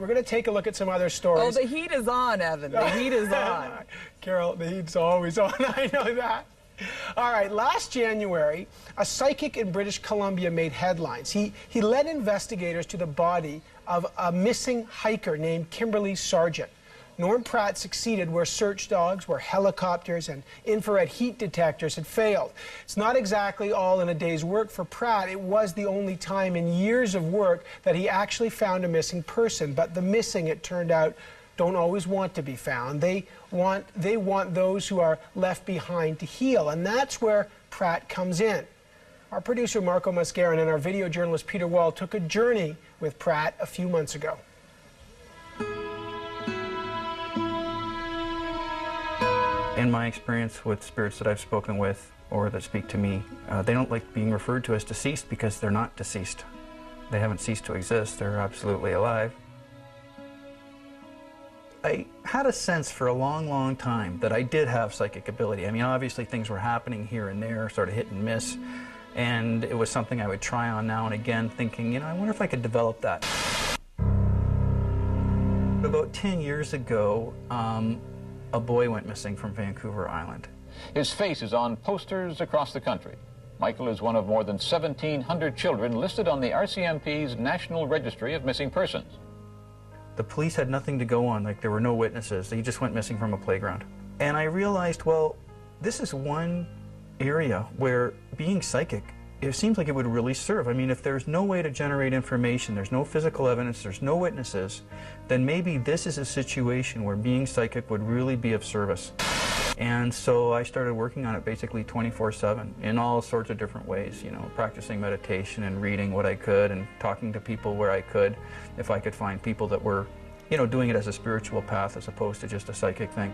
We're going to take a look at some other stories. Oh, the heat is on, Evan. The heat is on. Carol, the heat's always on. I know that. All right, last January, a psychic in British Columbia made headlines. He led investigators to the body of a missing hiker named Kimberly Sargent. Norm Pratt succeeded where search dogs, where helicopters and infrared heat detectors had failed. It's not exactly all in a day's work for Pratt. It was the only time in years of work that he actually found a missing person. But the missing, it turned out, don't always want to be found. They want those who are left behind to heal, and that's where Pratt comes in. Our producer Marco Mascarin and our video journalist Peter Wall took a journey with Pratt a few months ago. In my experience with spirits that I've spoken with or that speak to me, they don't like being referred to as deceased because they're not deceased. They haven't ceased to exist. They're absolutely alive. I had a sense for a long, long time that I did have psychic ability. I mean, obviously things were happening here and there, sort of hit and miss, and it was something I would try on now and again, thinking, you know, I wonder if I could develop that. About 10 years ago, a boy went missing from Vancouver Island. His face is on posters across the country. Michael is one of more than 1,700 children listed on the RCMP's National Registry of Missing Persons. The police had nothing to go on, like there were no witnesses. He just went missing from a playground. And I realized, well, this is one area where being psychic, it seems like it would really serve. I mean, if there's no way to generate information, there's no physical evidence, there's no witnesses, then maybe this is a situation where being psychic would really be of service. And so I started working on it basically 24/7 in all sorts of different ways, you know, practicing meditation and reading what I could and talking to people where I could, if I could find people that were, you know, doing it as a spiritual path as opposed to just a psychic thing.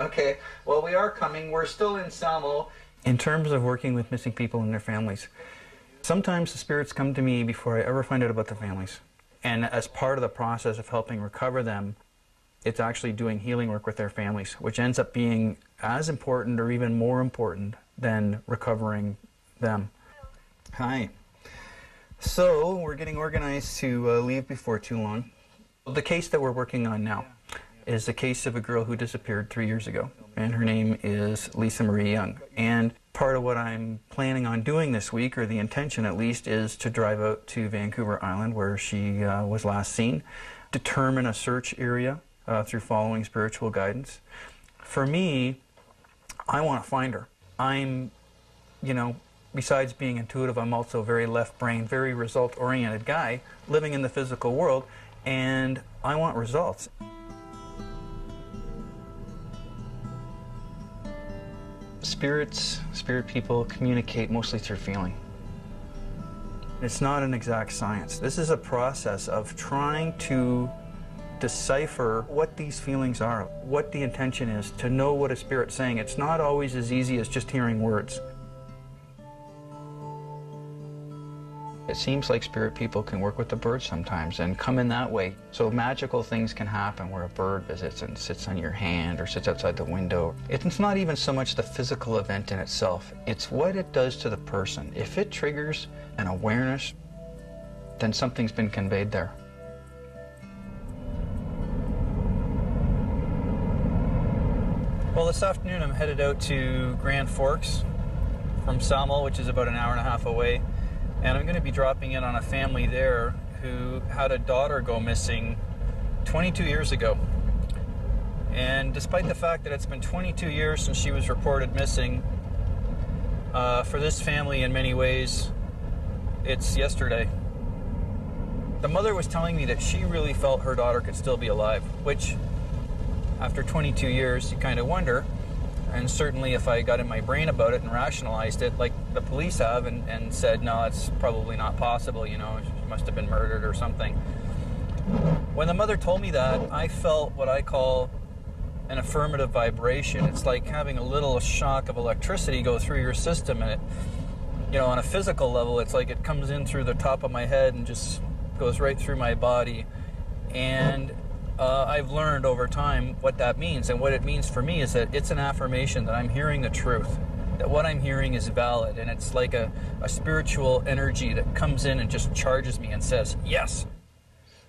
Okay, well, we are coming. We're still in Salmo. In terms of working with missing people and their families, sometimes the spirits come to me before I ever find out about the families. And as part of the process of helping recover them, it's actually doing healing work with their families, which ends up being as important or even more important than recovering them. Hi. So, we're getting organized to leave before too long. The case that we're working on now is the case of a girl who disappeared 3 years ago, and her name is Lisa Marie Young. And part of what I'm planning on doing this week, or the intention at least, is to drive out to Vancouver Island where she was last seen, determine a search area through following spiritual guidance. For me, I want to find her. I'm, you know, besides being intuitive, I'm also a very left-brained, very result-oriented guy living in the physical world, and I want results. Spirit people communicate mostly through feeling. It's not an exact science. This is a process of trying to decipher what these feelings are, what the intention is, to know what a spirit's saying. It's not always as easy as just hearing words. It seems like spirit people can work with the birds sometimes and come in that way. So magical things can happen where a bird visits and sits on your hand or sits outside the window. It's not even so much the physical event in itself, it's what it does to the person. If it triggers an awareness, then something's been conveyed there. Well, this afternoon I'm headed out to Grand Forks from Salmo, which is about an hour and a half away. And I'm going to be dropping in on a family there who had a daughter go missing 22 years ago. And despite the fact that it's been 22 years since she was reported missing, for this family in many ways, it's yesterday. The mother was telling me that she really felt her daughter could still be alive, which after 22 years you kind of wonder. And certainly if I got in my brain about it and rationalized it, like the police have, and said, no, it's probably not possible, you know, she must have been murdered or something. When the mother told me that, I felt what I call an affirmative vibration. It's like having a little shock of electricity go through your system, and it, you know, on a physical level, it's like it comes in through the top of my head and just goes right through my body, and I've learned over time what that means. And what it means for me is that it's an affirmation that I'm hearing the truth, that what I'm hearing is valid, and it's like a spiritual energy that comes in and just charges me and says, yes.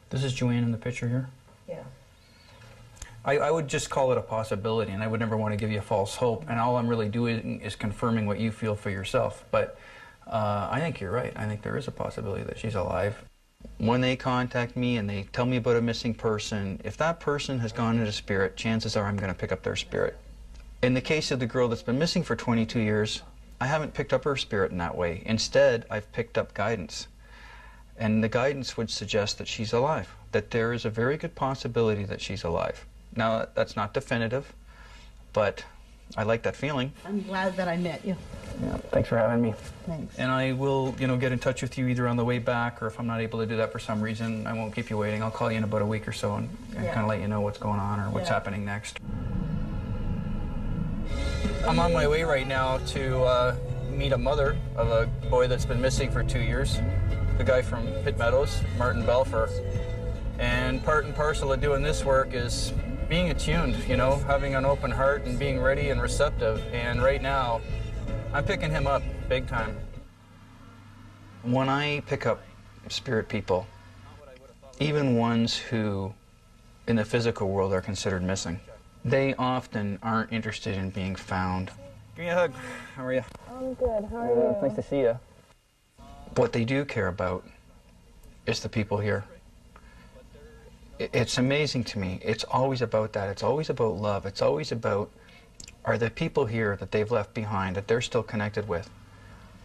This is Joanne in the picture here? Yeah. I would just call it a possibility, and I would never want to give you false hope, and all I'm really doing is confirming what you feel for yourself. But I think you're right. I think there is a possibility that she's alive. When they contact me and they tell me about a missing person, if that person has gone into spirit, chances are I'm going to pick up their spirit. In the case of the girl that's been missing for 22 years, I haven't picked up her spirit in that way. Instead, I've picked up guidance. And the guidance would suggest that she's alive, that there is a very good possibility that she's alive. Now, that's not definitive, but I like that feeling. I'm glad that I met you. Yeah, thanks for having me. Thanks. And I will, get in touch with you either on the way back, or if I'm not able to do that for some reason, I won't keep you waiting. I'll call you in about a week or so and kind of let you know what's going on or what's happening next. I'm on my way right now to meet a mother of a boy that's been missing for 2 years, the guy from Pitt Meadows, Martin Belfer. And part and parcel of doing this work is being attuned, having an open heart and being ready and receptive. And right now, I'm picking him up big time. When I pick up spirit people, even ones who in the physical world are considered missing, they often aren't interested in being found. Give me a hug. How are you? I'm good. How are you? It's nice to see you. What they do care about is the people here. It's amazing to me. It's always about that. It's always about love. It's always about, are the people here that they've left behind, that they're still connected with,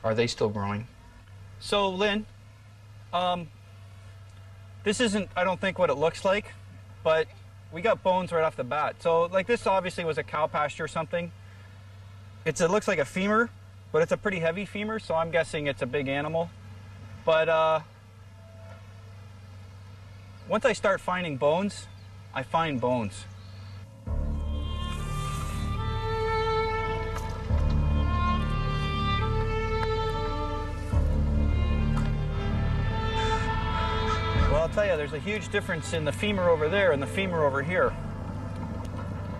are they still growing? So, Lynn, this isn't, I don't think, what it looks like, but we got bones right off the bat. So, like, this obviously was a cow pasture or something. It looks like a femur, but it's a pretty heavy femur, so I'm guessing it's a big animal. But, once I start finding bones, I find bones. Well, I'll tell you, there's a huge difference in the femur over there and the femur over here.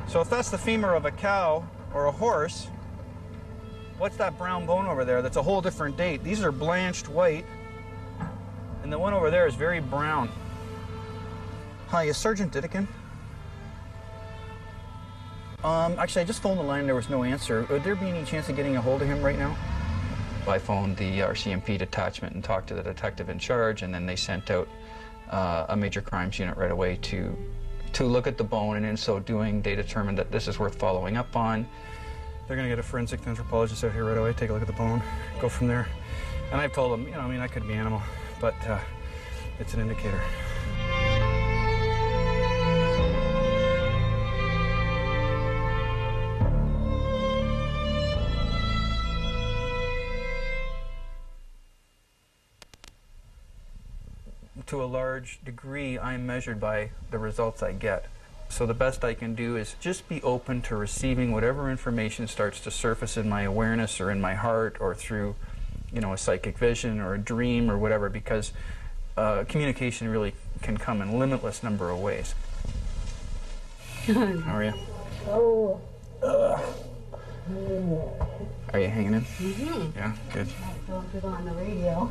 So if that's the femur of a cow or a horse, what's that brown bone over there? That's a whole different date. These are blanched white, and the one over there is very brown. Hi, is Sergeant Diddican? Actually, I just phoned the line and there was no answer. Would there be any chance of getting a hold of him right now? I phoned the RCMP detachment and talked to the detective in charge, and then they sent out a major crimes unit right away to look at the bone, and in so doing, they determined that this is worth following up on. They're going to get a forensic anthropologist out here right away, take a look at the bone, go from there. And I've told them, that could be animal, but it's an indicator. To a large degree, I'm measured by the results I get. So the best I can do is just be open to receiving whatever information starts to surface in my awareness or in my heart or through, a psychic vision or a dream or whatever, because communication really can come in a limitless number of ways. How are you? Oh. Are you hanging in? Mm-hmm. Yeah, good. I felt good on the radio.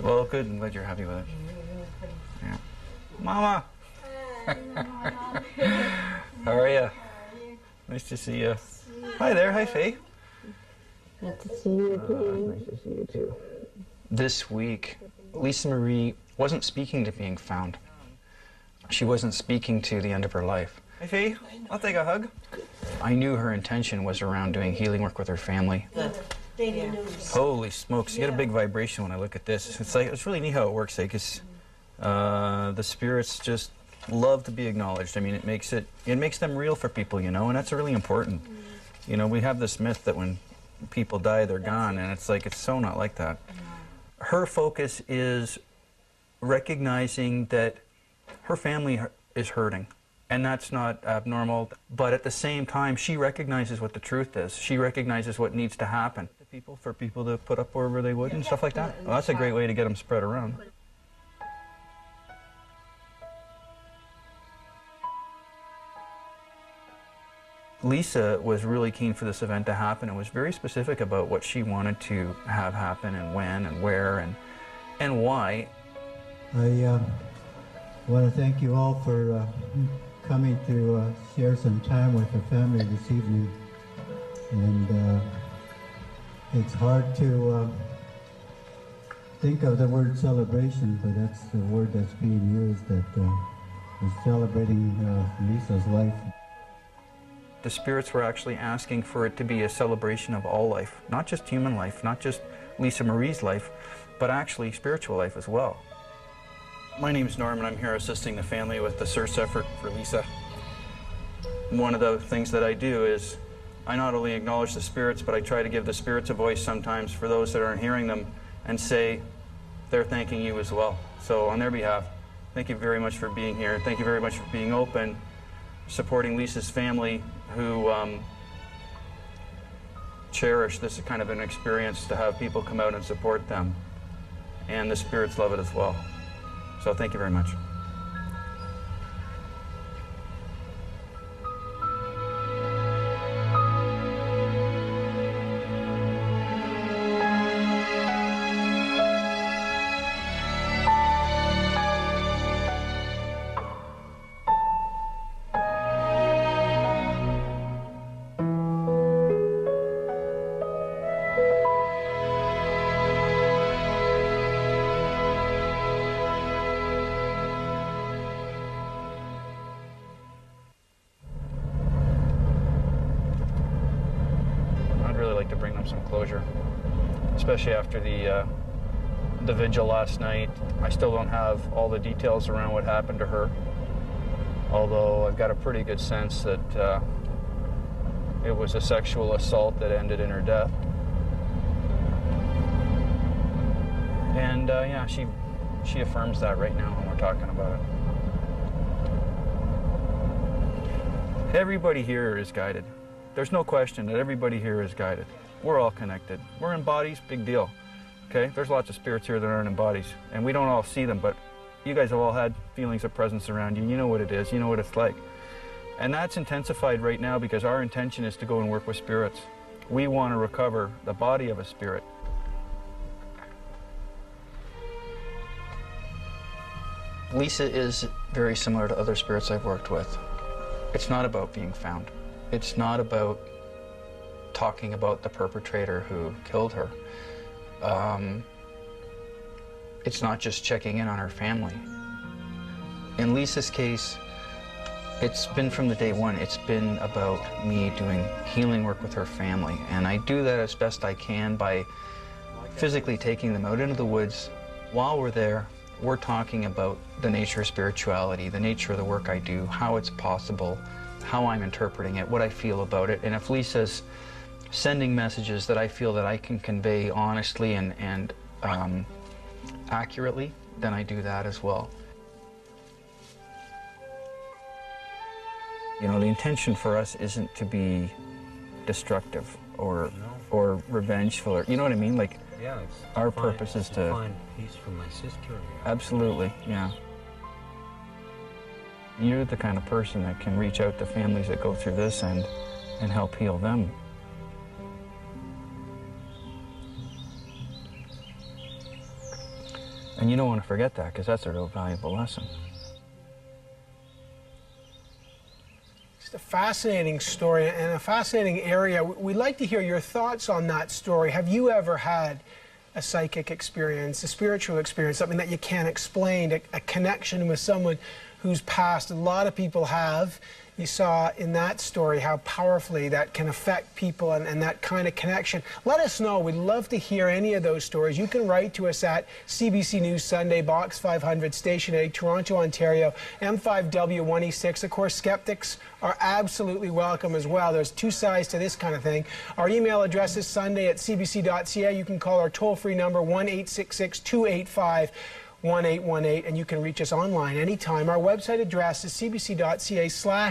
Well, good. I'm glad you're happy with it. Yeah. Mama! How are you? Nice to see you. Hi there. Hi, Faye. Nice to see you again. Nice to see you, too. This week, Lisa Marie wasn't speaking to being found. She wasn't speaking to the end of her life. Hey, Faye. I'll take a hug. I knew her intention was around doing healing work with her family. Daily news. Holy smokes, you get a big vibration when I look at this. It's really neat how it works, because the spirits just love to be acknowledged. I mean, it makes them real for people, and that's really important. We have this myth that when people die, they're gone, and it's so not like that. Her focus is recognizing that her family is hurting, and that's not abnormal, but at the same time, she recognizes what the truth is. She recognizes what needs to happen. For people to put up wherever they would and stuff like that. Well, that's a great way to get them spread around. Lisa was really keen for this event to happen and was very specific about what she wanted to have happen and when and where and why. I want to thank you all for coming to share some time with the family this evening. And it's hard to think of the word celebration, but that's the word that's being used, that we're celebrating Lisa's life. The spirits were actually asking for it to be a celebration of all life, not just human life, not just Lisa Marie's life, but actually spiritual life as well. My name is Norm, and I'm here assisting the family with the search effort for Lisa. One of the things that I do is I not only acknowledge the spirits, but I try to give the spirits a voice sometimes for those that aren't hearing them and say they're thanking you as well. So on their behalf, thank you very much for being here. Thank you very much for being open, supporting Lisa's family, who cherish this kind of an experience to have people come out and support them. And the spirits love it as well. So thank you very much. To bring them some closure, especially after the vigil last night. I still don't have all the details around what happened to her, although I've got a pretty good sense that it was a sexual assault that ended in her death. And yeah, she affirms that right now when we're talking about it. Everybody here is guided. There's no question that everybody here is guided. We're all connected. We're in bodies, big deal. Okay? There's lots of spirits here that aren't in bodies, and we don't all see them, but you guys have all had feelings of presence around you. You know what it is. You know what it's like. And that's intensified right now because our intention is to go and work with spirits. We want to recover the body of a spirit. Lisa is very similar to other spirits I've worked with. It's not about being found. It's not about talking about the perpetrator who killed her. It's not just checking in on her family. In Lisa's case, it's been from the day one. It's been about me doing healing work with her family. And I do that as best I can by physically taking them out into the woods. While we're there, we're talking about the nature of spirituality, the nature of the work I do, how it's possible, how I'm interpreting it, what I feel about it. And if Lisa's sending messages that I feel that I can convey honestly and accurately, then I do that as well. You know, the intention for us isn't to be destructive or revengeful, or you know what I mean? Like, yeah, our purpose is to find peace for my sister. Absolutely, yeah. You're the kind of person that can reach out to families that go through this and help heal them. And you don't want to forget that, because that's a real valuable lesson. It's a fascinating story and a fascinating area. We'd like to hear your thoughts on that story. Have you ever had a psychic experience, a spiritual experience, something that you can't explain, a connection with someone who's passed? A lot of people have. You saw in that story how powerfully that can affect people and that kind of connection. Let us know. We'd love to hear any of those stories. You can write to us at CBC News Sunday, Box 500, Station 8, Toronto, Ontario, M5W1E6. Of course, skeptics are absolutely welcome as well. There's two sides to this kind of thing. Our email address is sunday@cbc.ca. You can call our toll-free number 1-866-285-1818, and you can reach us online anytime. Our website address is cbc.ca/